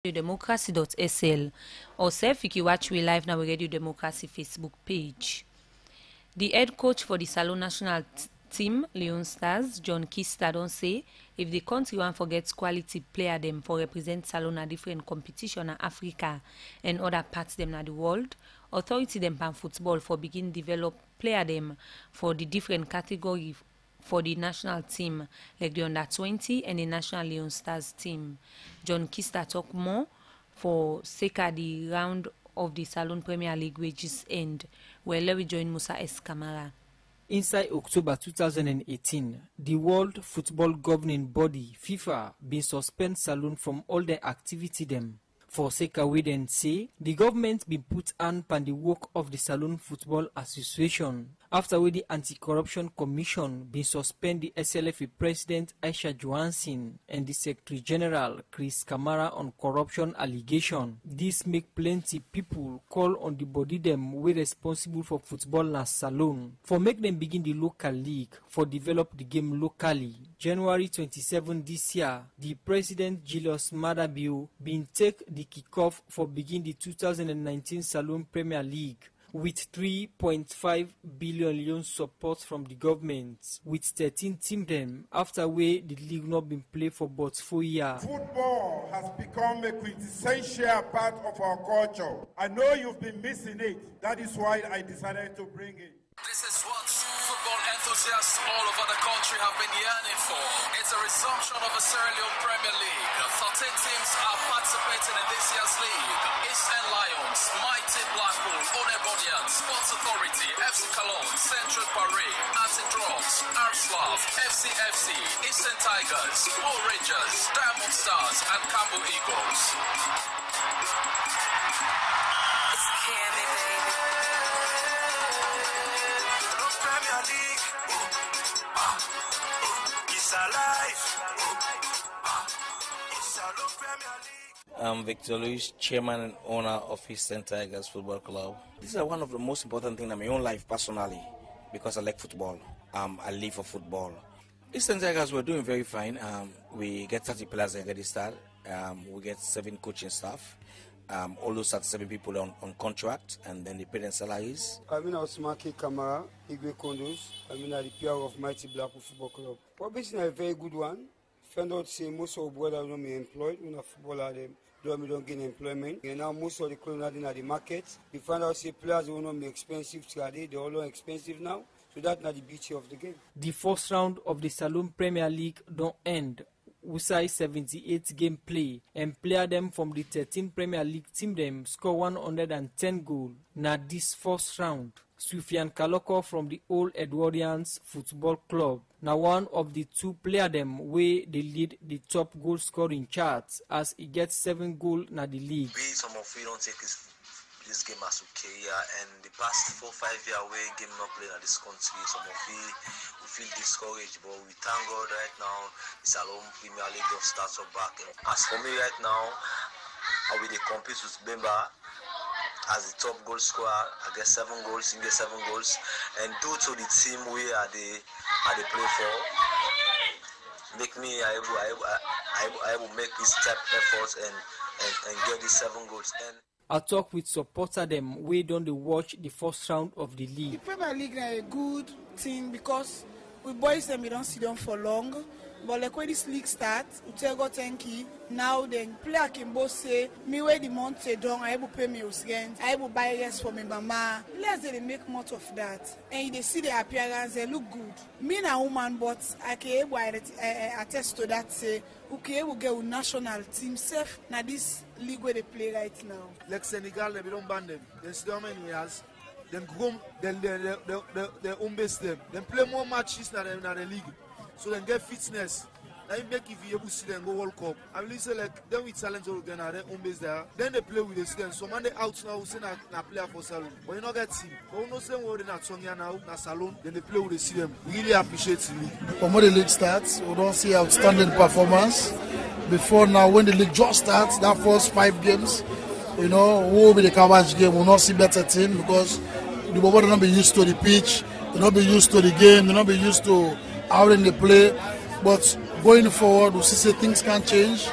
Democracy.sl or self you can watch we live now we Radio Democracy Facebook page. The head coach for the Salone national team, Leon Stars, John Kista, don't say if the country want forget quality player them for represent Salone at different competition in Africa and other parts them in the world, authority them pan football for begin develop player them for the different category for the national team, like the under-20 and the national Leon Stars team. John Kista talk more for Seka the round of the Salone Premier League wages end, where Larry joined Musa S. Kamara. Inside October 2018, the World Football Governing Body, FIFA, been suspend Salone from all their activity them. For Seka we then say, the government been put on the work of the Salone Football Association. After the Anti-Corruption Commission been suspend the SLFA President Aisha Johansson and the Secretary General Chris Kamara on corruption allegation. This make plenty people call on the body them we responsible for football na Salone for make them begin the local league for develop the game locally. January 27 this year, the President Julius Madabio been take the kickoff for begin the 2019 Salone Premier League with 3.5 billion loan support from the government, with 13 team them after way the league not been played for about 4 years. Football has become a quintessential part of our culture. I know you've been missing it. That is why I decided to bring it. This is what football enthusiasts all over the country have been yearning for. It's a resumption of a Sierra Leone Premier League. 13 teams are participating in this year's league. Eastern Lions, Mighty Blackpool, Onebonian, Sports Authority, FC Cologne, Central Paris, Anti-Drugs, Arslav, FC, Eastern Tigers, Bull Rangers, Diamond Stars, and Cambo Eagles. It's Cammy, baby. Premier League, it's alive. I'm Victor Luis, chairman and owner of Eastern Tigers Football Club. This is one of the most important things in my own life personally, because I like football. I live for football. Eastern Tigers were doing very fine. We get 30 players at the start. We get 7 coaching staff. All those 7 people on contract, and then they pay their salaries. I'm in Osmaki Kamara, Igwe Kondos. I'm in the PR of Mighty Blackpool Football Club. Probably a very good one. Found out say most of the brothers don't be employed. When a footballer don't gain employment. And now most of the clubs are in the market. We find out say players will not be expensive today. They're all expensive now. So that's not the beauty of the game. The first round of the Salone Premier League don't end. Usai 78 game play and player them from the 13 Premier League team them score 110 goals. Now this first round, Sufyan Kaloko from the Old Edwardians Football Club, now one of the 2 player them where they lead the top goal scoring charts as he gets 7 goals in the league. We some of we don't take this game as okay, and the past 4-5 years we game not playing at this country, some of we feel discouraged, but we thank God right now the Salone Premier League just starts up back. As for me right now, I will compete with Bemba as the top goal scorer. I get 7 goals, he get 7 goals, and due to the team we are the play for, make me able make this step efforts and get the 7 goals. And I talk with supporter them we don't watch the first round of the league. The Premier League is a good thing because we boys them we don't see them for long. But like when this league starts, we tell God thank you. Now then player can both say, me where the month say done, I will pay me again, I will buy rest for me mama. Players they make much of that. And they see the appearance, they look good. Me a woman, but I can able attest to that say, okay, we get a national team safe. Now this league where they play right now. Like Senegal, they don't ban them. They see how many years. Then come, then they home base them. Then play more matches than the league. So then get fitness. Then make if you able to see them go World Cup. I will say like then we challenge all again at their home base there. Then they play with the students. So man they out now we say na player for Salone. But you not get team. But we know say we not Sonia now na Salone. Then they play with the students. We really appreciate the league. From when the league starts, we don't see outstanding performance. Before now, when the league just starts, that first 5 games, you know, who will be the coverage game, will not see better team because the boys will not be used to the pitch, they'll not be used to the game, they'll not be used to how they play. But going forward, we see things can change.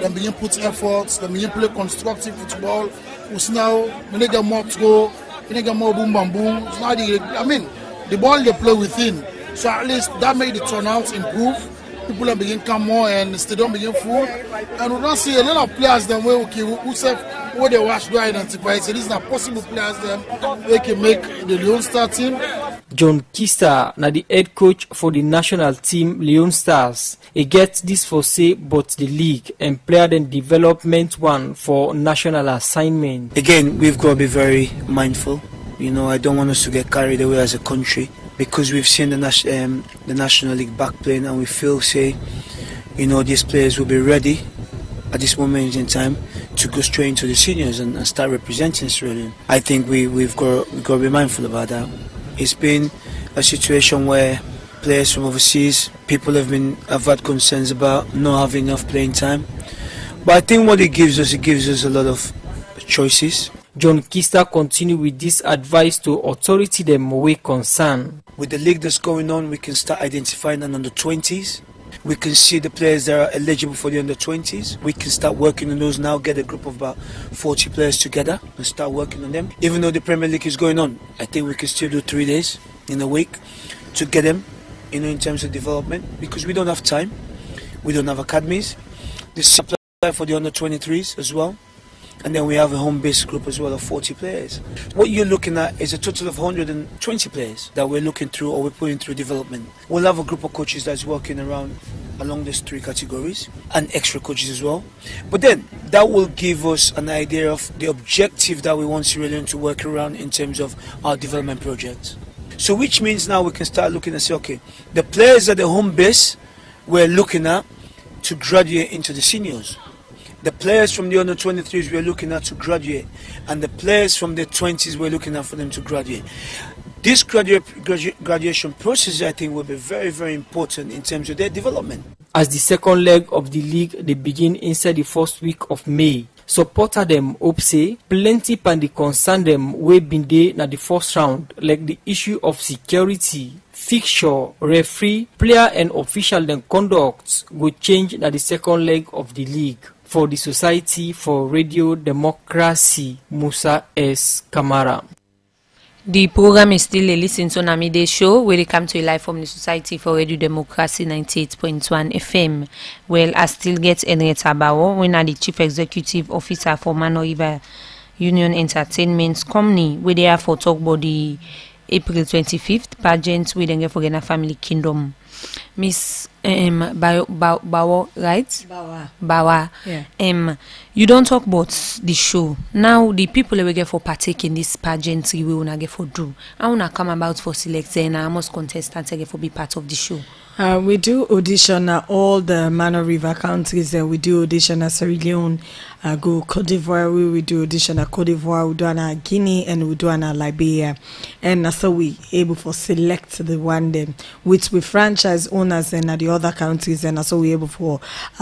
Them begin put efforts. Them begin play constructive football. We see now when they get more throw, when they get more boom bam boom. It's now the ball they play within. So at least that made the turnout improve. People begin come more and the stadium begin full. And we don't see a lot of players them where who say what they watch do identify. So these are possible players them they can make the Leon Star team. John Kista, na the head coach for the national team Leon Stars. He gets this for say but the league and player then development one for national assignment. Again, we've got to be very mindful. You know, I don't want us to get carried away as a country because we've seen the National League back playing and we feel say, you know, these players will be ready at this moment in time to go straight into the seniors and start representing Sierra Leone. I think we've got to be mindful about that. It's been a situation where players from overseas, people have had concerns about not having enough playing time. But I think what it gives us a lot of choices. John Kista continue with this advice to authority them way concern. With the league that's going on, we can start identifying an under-20s. We can see the players that are eligible for the under-20s. We can start working on those now, get a group of about 40 players together and start working on them. Even though the Premier League is going on, I think we can still do 3 days in a week to get them, you know, in terms of development, because we don't have time. We don't have academies. The same apply for the under-23s as well. And then we have a home-based group as well of 40 players. What you're looking at is a total of 120 players that we're looking through or we're putting through development. We'll have a group of coaches that's working along these 3 categories and extra coaches as well. But then that will give us an idea of the objective that we want Sierra Leone to work around in terms of our development projects. So which means now we can start looking and say, okay, the players at the home base we're looking at to graduate into the seniors. The players from the under-23s we're looking at to graduate, and the players from the 20s we're looking at for them to graduate. This graduation process, I think, will be very, very important in terms of their development. As the second leg of the league, they begin inside the first week of May. Supporter them hope say plenty pan the concern them way been there na the first round, like the issue of security, fixture, referee, player and official then conduct go change na the second leg of the league. For the Society for Radio Democracy, Musa S. Kamara. The program is still a listen to Namide show where they come to you live from the Society for Radio Democracy 98.1 FM. Well, I still get Henrietta Bawo, when I'm the Chief Executive Officer for Mano River Union Entertainment Company, where they are for talk about the April 25th pageant with the Fogena Family Kingdom. Miss Bawa, right? Bawa. Yeah. You don't talk about the show. Now the people that we get for partake in this pageant we wanna get for do. I wanna come about for select and I must contestants get for be part of the show. We do audition at all the Mano River countries. We do audition at Sierra Leone, go Cote d'Ivoire. We do audition at Cote d'Ivoire. We do at Guinea and we do at Liberia. And so we able for select the one then which we franchise owners and at the other countries. And so we able for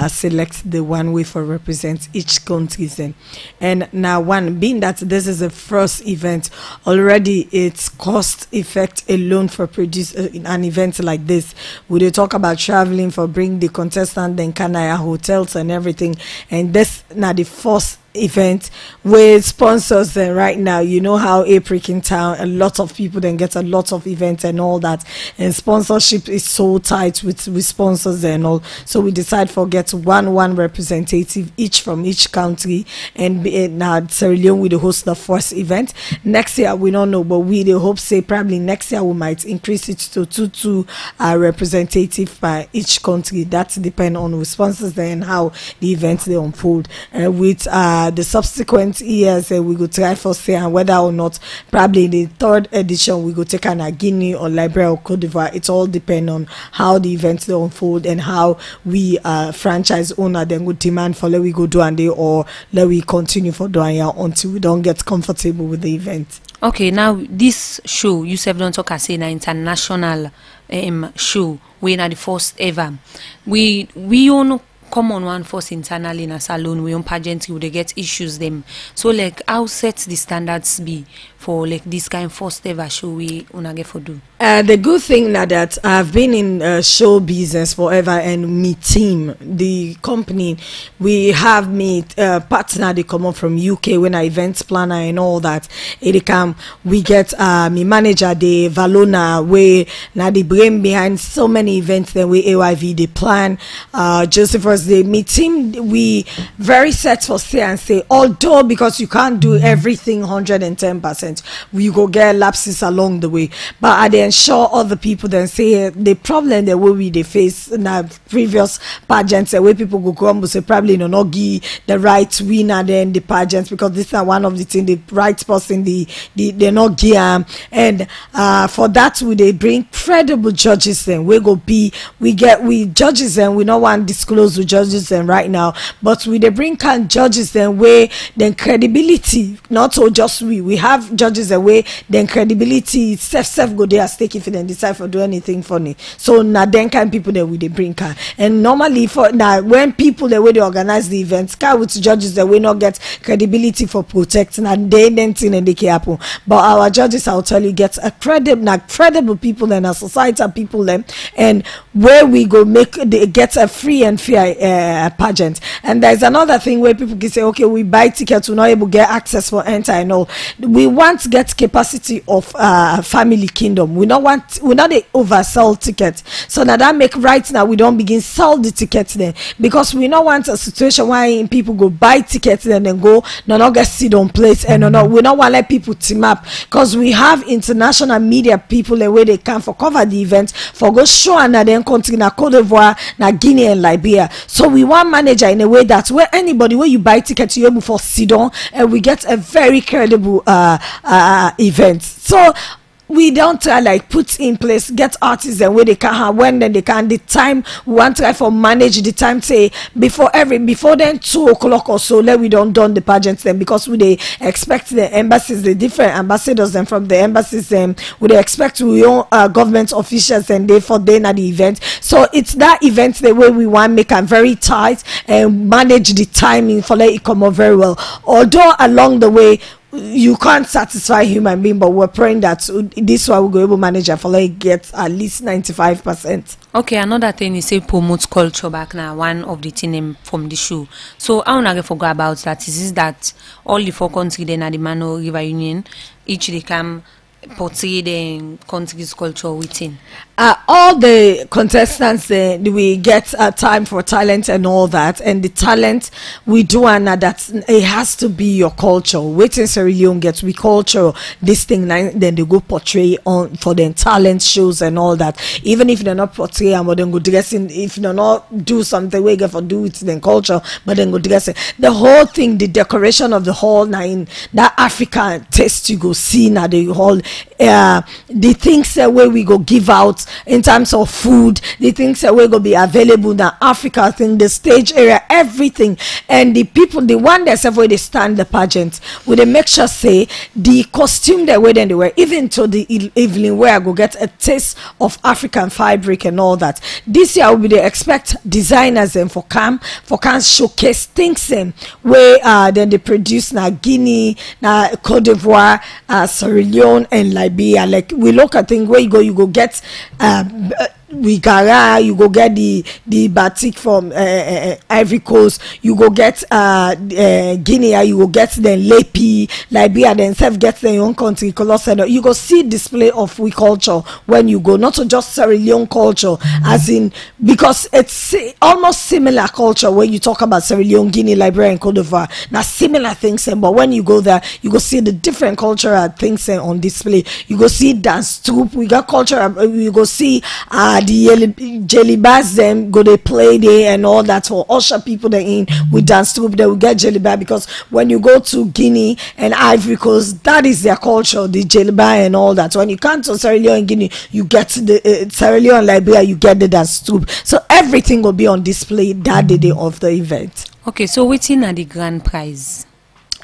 select the one way for represent each countries. Then. And now one being that this is the first event already, it's cost effect alone for produce an event like this. We talk about traveling for bring the contestant then Kanaya hotels and everything, and this now the first event with sponsors then right now. You know how April in town, a lot of people then get a lot of events and all that, and sponsorship is so tight with sponsors and all. So we decide for get one representative each from each country, and now Sierra Leone will host the first event. Next year we don't know, but we hope say probably next year we might increase it to two representative by each country. That depends on the sponsors and how the events they unfold. With the subsequent years we go try for say and whether or not probably the third edition we go take an Guinea or Liberia or Cote d'Ivoire. It all depends on how the events they unfold and how we franchise owner then would demand for let we go do and they or let we continue for doing here until we don't get comfortable with the event. Okay, now this show you said don't talk as say an international show. We're not the first ever. We own common one force internally in a salon we on pageantry would they get issues them. So like how set the standards be for like this kind of first ever show we una get for do? The good thing now that I've been in show business forever, and me team, the company, we have me partner they come up from UK when I events planner and all that. It come we get me manager the Valona way now the brain behind so many events that we AYV they plan. Josephus the me team we very set for say and say, although because you can't do everything 110%, we go get lapses along the way, but I then ensure other people then say the problem that we they face in our previous pageants where people go come say probably not give the right winner then the pageants, because this is one of the things the right person they not give and for that they bring credible judges then we judges and we not want to disclose the judges then right now, but we they bring can judges then way then credibility, not so just we have judges away then credibility self go there stake if they decide for do anything funny. So now then kind people that we they bring car, and normally for now when people the way they organize the events car with judges that we not get credibility for protecting and they then thing and they can happen, but our judges I'll tell you get a credible people and a society people them, and where we go make they get a free and fair pageant. And there's another thing where people can say okay we buy tickets, we're not able to get access for enter and all. We want to get capacity of family kingdom. We not they oversell tickets. So now that make right now we don't begin sell the tickets then, because we don't want a situation where people go buy tickets and then go not get sit on place and we don't want to let people team up, because we have international media people the way they can for cover the event for go show and then continue na Cote d'Ivoire, na Guinea and Liberia. So we want manager in a way that where anybody where you buy tickets you able for sit on and we get a very credible event. So we don't try like put in place get artists and where they can have when then they can the time we want to try for manage the time say before then 2 o'clock or so let we don't done the pageants then, because we they expect the embassies, the different ambassadors and from the embassies we they expect we own government officials and they for then at the event. So it's that event the way we want make them very tight and manage the timing for let it come out very well, although along the way you can't satisfy human being, but we're praying that this way we'll go able to manage and for like get at least 95%. Okay, another thing is say promote culture back now, one of the thing from the show. So I wanna forget about that is that all the 4 countries then at the Mano River Union, each they come portray the country's culture within. All the contestants we get time for talent and all that, and the talent we do and that it has to be your culture. Waiting Sierra Leone gets we culture this thing then they go portray on for their talent shows and all that. Even if they're not portray and then go dressing, if they're not do something we get for do it then culture, but then go dressing. The whole thing, the decoration of the hall now in that African taste you go see now the hall. The things that way we go give out in terms of food, the things that we're gonna be available in Africa thing, the stage area, everything, and the people, the one that's where they stand the pageant, will they make sure say the costume that way then they wear, even to the evening where I go get a taste of African fabric and all that. This year will be they expect designers and for can showcase things where then they produce na Guinea, na Cote d'Ivoire, Sierra Leone and Liberia. Like we look at things where you go get Wigara, you go get the batik from Ivory Coast, you go get Guinea, you go get the Lepi, Liberia, then self get their own country colors. You go see display of we culture when you go, not to just Sierra Leone culture, as in because it's almost similar culture when you talk about Sierra Leone, Guinea, Liberia, and Cote d'Ivoire. Now similar things, but when you go there, you go see the different cultural things on display. You go see dance troupe, we got culture. You go see the jelly bars them go they play there and all that for usher people that in with dance troupe they will get jelly bar, because when you go to Guinea and Ivory Coast that is their culture, the jelly bar and all that. When you come to Sierra Leone and Guinea you get the Sierra Leone and Liberia you get the dance troupe, so everything will be on display that day of the event. Okay, so waiting at the grand prize.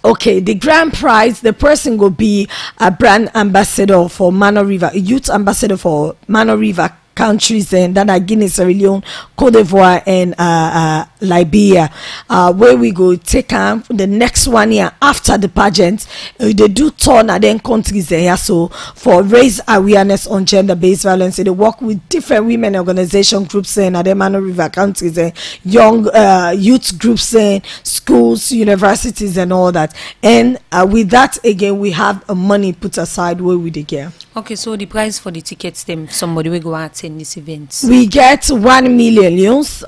Okay, the grand prize, the person will be a brand ambassador for Mano River, a youth ambassador for Mano River countries, and that are Guinea, Sierra Leone, Cote d'Ivoire, and Liberia, where we go take the next 1 year after the pageant. They do turn and then countries there so for raise awareness on gender-based violence. They work with different women organization groups in Ademano River countries, young youth groups, schools, universities, and all that. And with that again, we have money put aside where we get. Okay, so the price for the tickets, them somebody will go attend this event. We get 1 million euros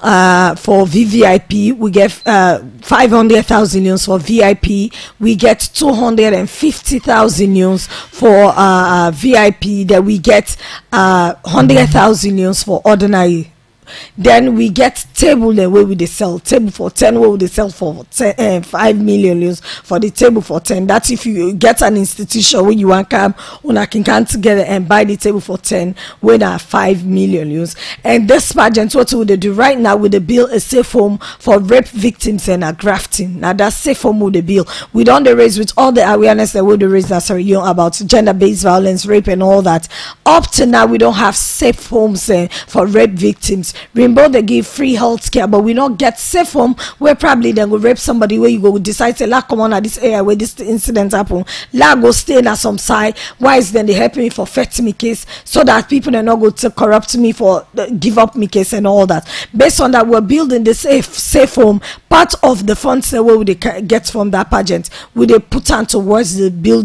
for VVIP. We get 500,000 euros for VIP. We get 250,000 euros for VIP. Then we get 100,000 euros for ordinary. Then we get table the way we they sell table for 10 where they sell for 5 million euros for the table for 10. That's if you get an institution where you want come on can come together and buy the table for 10 when are 5 million euros. And this pageant, what would they do right now with the bill a safe home for rape victims and a grafting. Now that safe home with the bill we don't raise with all the awareness that we raise about gender-based violence, rape and all that. Up to now we don't have safe homes for rape victims. Rainbow they give free health care, but we don't get safe home where probably they will rape somebody where you go decide say la come on at this area where this incident happen. La go stay at some side. Why is then they help me for fetch me case so that people are not going to corrupt me for give up me case and all that. Based on that, we're building the safe home. Part of the funds where we get from that pageant, we they put on towards the building.